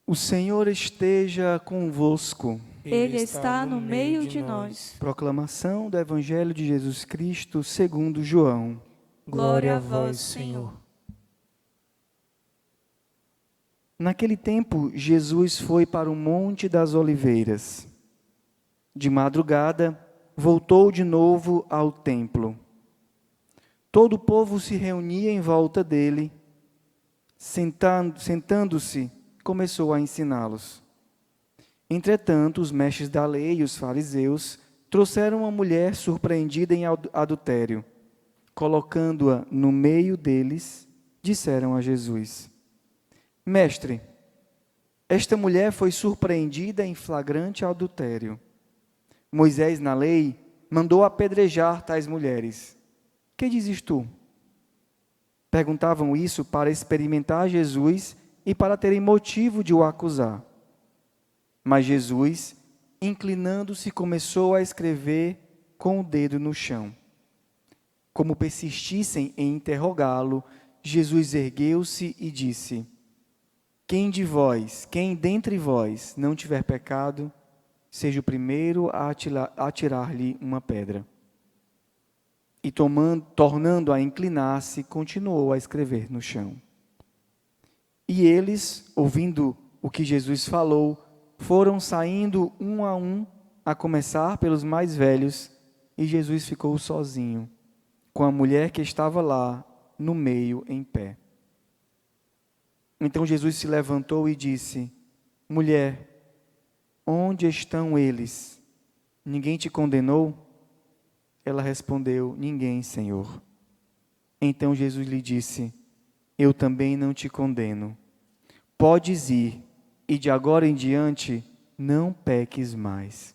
O Senhor esteja convosco. Ele está no meio de nós. Proclamação do Evangelho de Jesus Cristo segundo João. Glória a vós, Senhor. Naquele tempo, Jesus foi para o Monte das Oliveiras. De madrugada, voltou de novo ao templo. Todo o povo se reunia em volta dele. Sentando-se, começou a ensiná-los. Entretanto, os mestres da lei e os fariseus trouxeram uma mulher surpreendida em adultério. Colocando-a no meio deles, disseram a Jesus: Mestre, esta mulher foi surpreendida em flagrante adultério. Moisés, na lei, mandou apedrejar tais mulheres. Que dizes tu? Perguntavam isso para experimentar Jesus e para terem motivo de o acusar. Mas Jesus, inclinando-se, começou a escrever com o dedo no chão. Como persistissem em interrogá-lo, Jesus ergueu-se e disse: Quem dentre vós não tiver pecado, seja o primeiro a atirar-lhe uma pedra. E tornando a inclinar-se, continuou a escrever no chão. E eles, ouvindo o que Jesus falou, foram saindo um, a começar pelos mais velhos, e Jesus ficou sozinho, com a mulher que estava lá, no meio, em pé. Então Jesus se levantou e disse: Mulher, onde estão eles? Ninguém te condenou? Ela respondeu: Ninguém, Senhor. Então Jesus lhe disse: Eu também não te condeno. Podes ir, e de agora em diante não peques mais.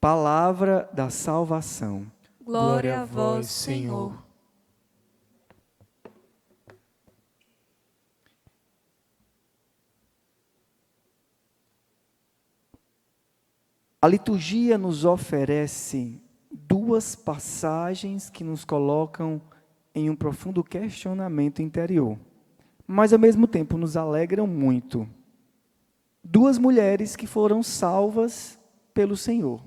Palavra da salvação. Glória a vós, Senhor. A liturgia nos oferece duas passagens que nos colocam em um profundo questionamento interior, mas ao mesmo tempo nos alegram muito. Duas mulheres que foram salvas pelo Senhor,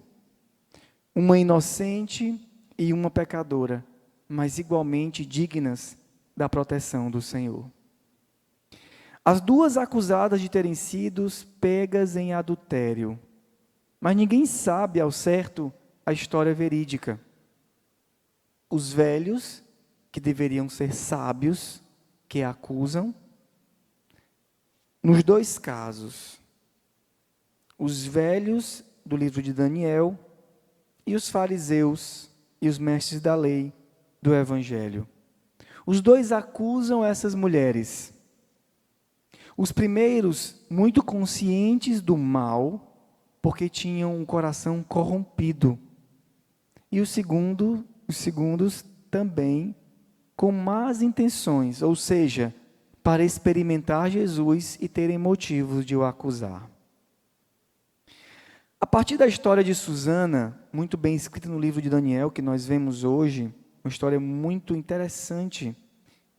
uma inocente e uma pecadora, mas igualmente dignas da proteção do Senhor. As duas acusadas de terem sido pegas em adultério, mas ninguém sabe ao certo a história verídica. Os velhos, que deveriam ser sábios, que a acusam. Nos dois casos, os velhos do livro de Daniel e os fariseus e os mestres da lei do Evangelho. Os dois acusam essas mulheres. Os primeiros, muito conscientes do mal, porque tinham um coração corrompido. E os segundos também com más intenções, ou seja, para experimentar Jesus e terem motivos de o acusar. A partir da história de Susana, muito bem escrita no livro de Daniel, que nós vemos hoje, uma história muito interessante,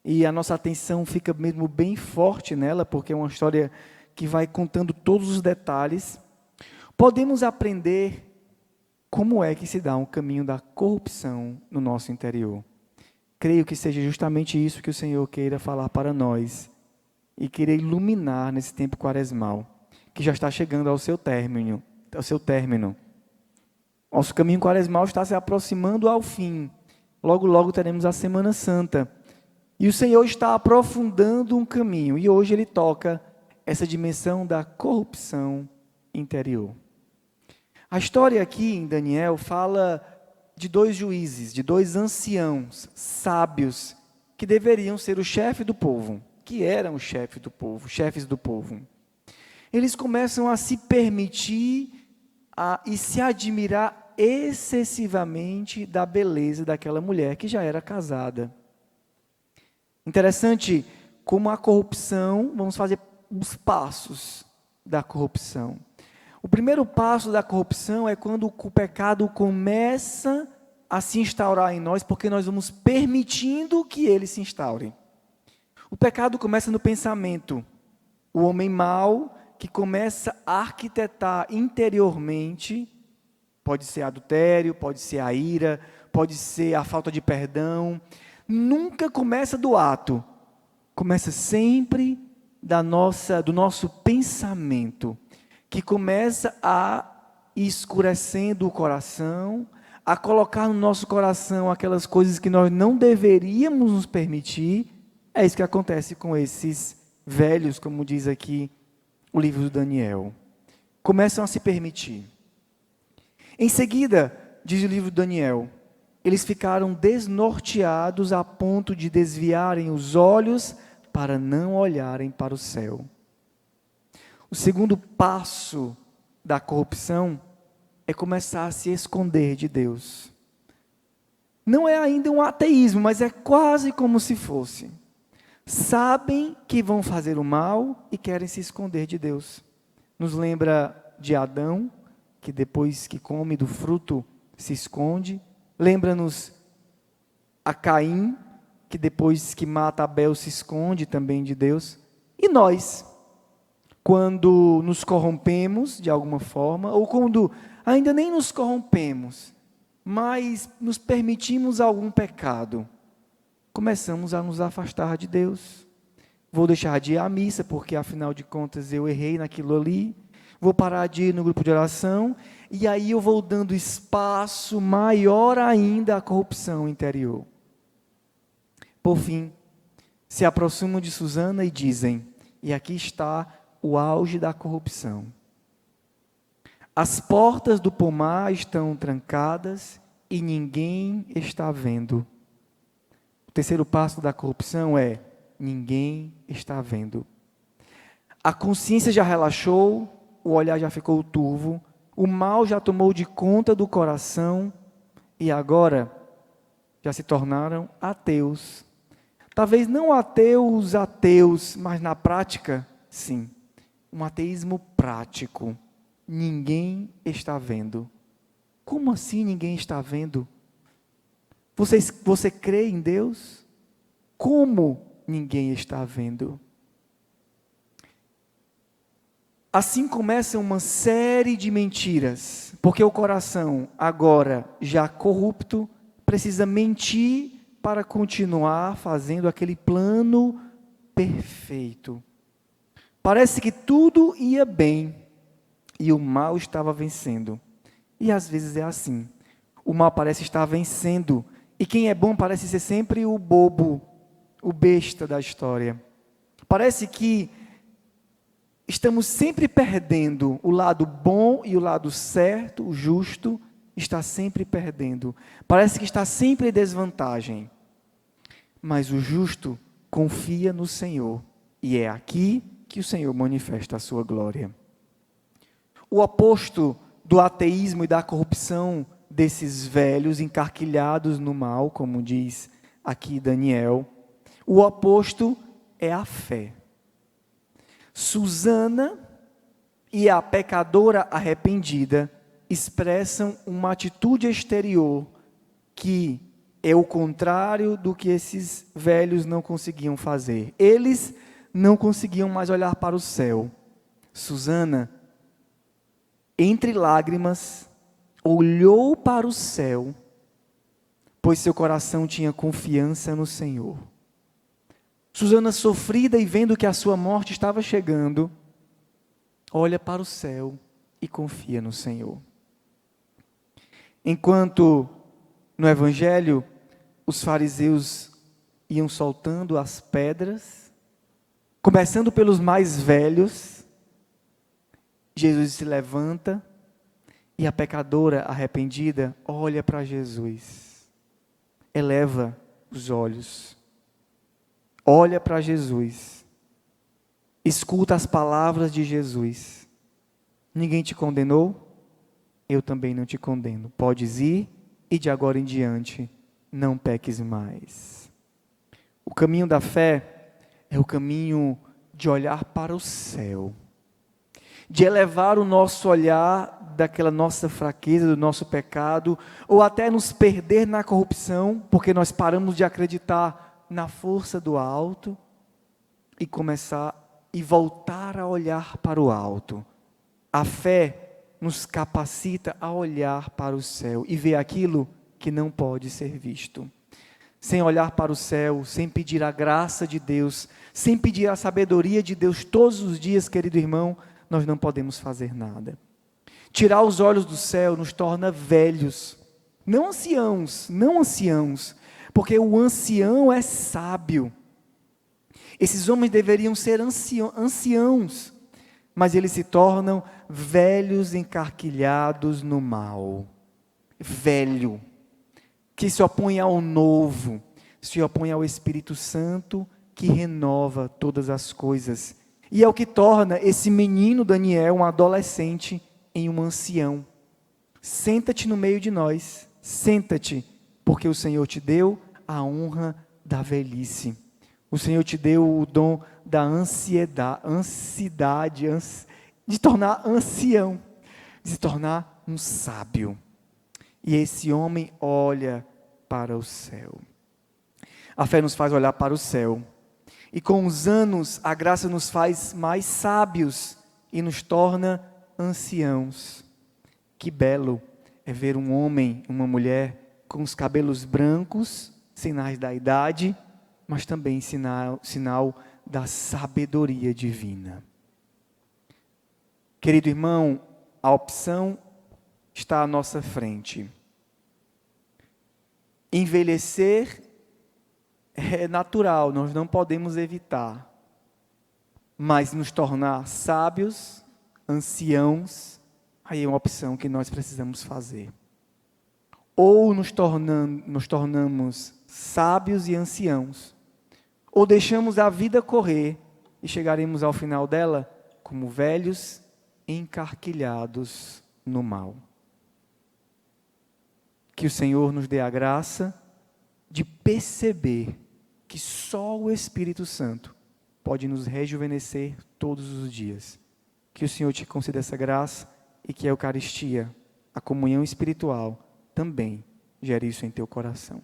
e a nossa atenção fica mesmo bem forte nela, porque é uma história que vai contando todos os detalhes. Podemos aprender como é que se dá um caminho da corrupção no nosso interior. Creio que seja justamente isso que o Senhor queira falar para nós e queira iluminar nesse tempo quaresmal, que já está chegando ao seu término. Nosso caminho quaresmal está se aproximando ao fim. Logo, logo teremos a Semana Santa. E o Senhor está aprofundando um caminho, e hoje Ele toca essa dimensão da corrupção interior. A história aqui em Daniel fala de dois juízes, de dois anciãos, sábios, que deveriam ser o chefe do povo, que eram o chefe do povo, chefes do povo. Eles começam a se permitir e se admirar excessivamente da beleza daquela mulher que já era casada. Interessante como a corrupção, vamos fazer os passos da corrupção. O primeiro passo da corrupção é quando o pecado começa a se instaurar em nós, porque nós vamos permitindo que ele se instaure. O pecado começa no pensamento. O homem mau, que começa a arquitetar interiormente, pode ser adultério, pode ser a ira, pode ser a falta de perdão, nunca começa do ato, começa sempre do nosso pensamento, que começa a ir escurecendo o coração, a colocar no nosso coração aquelas coisas que nós não deveríamos nos permitir. É isso que acontece com esses velhos, como diz aqui o livro do Daniel. Começam a se permitir. Em seguida, diz o livro do Daniel, eles ficaram desnorteados a ponto de desviarem os olhos para não olharem para o céu. O segundo passo da corrupção é começar a se esconder de Deus. Não é ainda um ateísmo, mas é quase como se fosse. Sabem que vão fazer o mal e querem se esconder de Deus. Nos lembra de Adão, que depois que come do fruto se esconde. Lembra-nos a Caim, que depois que mata Abel se esconde também de Deus. E nós, quando nos corrompemos de alguma forma, ou quando ainda nem nos corrompemos, mas nos permitimos algum pecado, começamos a nos afastar de Deus. Vou deixar de ir à missa, porque afinal de contas eu errei naquilo ali. Vou parar de ir no grupo de oração, e aí eu vou dando espaço maior ainda à corrupção interior. Por fim, se aproximam de Susana e dizem, e aqui está o auge da corrupção: as portas do pomar estão trancadas e ninguém está vendo. O terceiro passo da corrupção é: ninguém está vendo. A consciência já relaxou, o olhar já ficou turvo, o mal já tomou de conta do coração e agora já se tornaram ateus. Talvez não ateus, mas na prática, sim. Um ateísmo prático. Ninguém está vendo. Como assim ninguém está vendo? Você crê em Deus? Como ninguém está vendo? Assim começa uma série de mentiras, porque o coração, agora já corrupto, precisa mentir para continuar fazendo aquele plano perfeito. Parece que tudo ia bem e o mal estava vencendo. E às vezes é assim. O mal parece estar vencendo e quem é bom parece ser sempre o bobo, o besta da história. Parece que estamos sempre perdendo. O lado bom e o lado certo, o justo, está sempre perdendo. Parece que está sempre em desvantagem. Mas o justo confia no Senhor. E é aqui que o Senhor manifesta a sua glória. O oposto do ateísmo e da corrupção desses velhos encarquilhados no mal, como diz aqui Daniel, o oposto é a fé. Susana e a pecadora arrependida expressam uma atitude exterior que é o contrário do que esses velhos não conseguiam fazer. Eles não conseguiam mais olhar para o céu. Susana, entre lágrimas, olhou para o céu, pois seu coração tinha confiança no Senhor. Susana, sofrida e vendo que a sua morte estava chegando, olha para o céu e confia no Senhor. Enquanto no Evangelho os fariseus iam soltando as pedras, começando pelos mais velhos, Jesus se levanta e a pecadora arrependida olha para Jesus, eleva os olhos, olha para Jesus, escuta as palavras de Jesus: ninguém te condenou? Eu também não te condeno. Podes ir e de agora em diante não peques mais. O caminho da fé é o caminho de olhar para o céu, de elevar o nosso olhar daquela nossa fraqueza, do nosso pecado, ou até nos perder na corrupção, porque nós paramos de acreditar na força do alto e começar e voltar a olhar para o alto. A fé nos capacita a olhar para o céu e ver aquilo que não pode ser visto. Sem olhar para o céu, sem pedir a graça de Deus, sem pedir a sabedoria de Deus todos os dias, querido irmão, nós não podemos fazer nada. Tirar os olhos do céu nos torna velhos, não anciãos, porque o ancião é sábio. Esses homens deveriam ser anciãos, mas eles se tornam velhos encarquilhados no mal. Velho, que se opõe ao novo, se opõe ao Espírito Santo, que renova todas as coisas. E é o que torna esse menino Daniel, um adolescente, em um ancião. Senta-te no meio de nós, senta-te, porque o Senhor te deu a honra da velhice. O Senhor te deu o dom da ansiedade, de tornar ancião, de se tornar um sábio. E esse homem olha para o céu. A fé nos faz olhar para o céu. E com os anos, a graça nos faz mais sábios e nos torna anciãos. Que belo é ver um homem, uma mulher com os cabelos brancos, sinais da idade, mas também sinal da sabedoria divina. Querido irmão, a opção está à nossa frente. Envelhecer é natural, nós não podemos evitar, mas nos tornar sábios, anciãos, aí é uma opção que nós precisamos fazer. Ou nos tornamos sábios e anciãos, ou deixamos a vida correr e chegaremos ao final dela como velhos encarquilhados no mal. Que o Senhor nos dê a graça de perceber que só o Espírito Santo pode nos rejuvenescer todos os dias. Que o Senhor te conceda essa graça e que a Eucaristia, a comunhão espiritual, também gere isso em teu coração.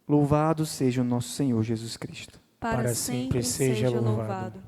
Louvado seja o nosso Senhor Jesus Cristo. Para sempre seja louvado.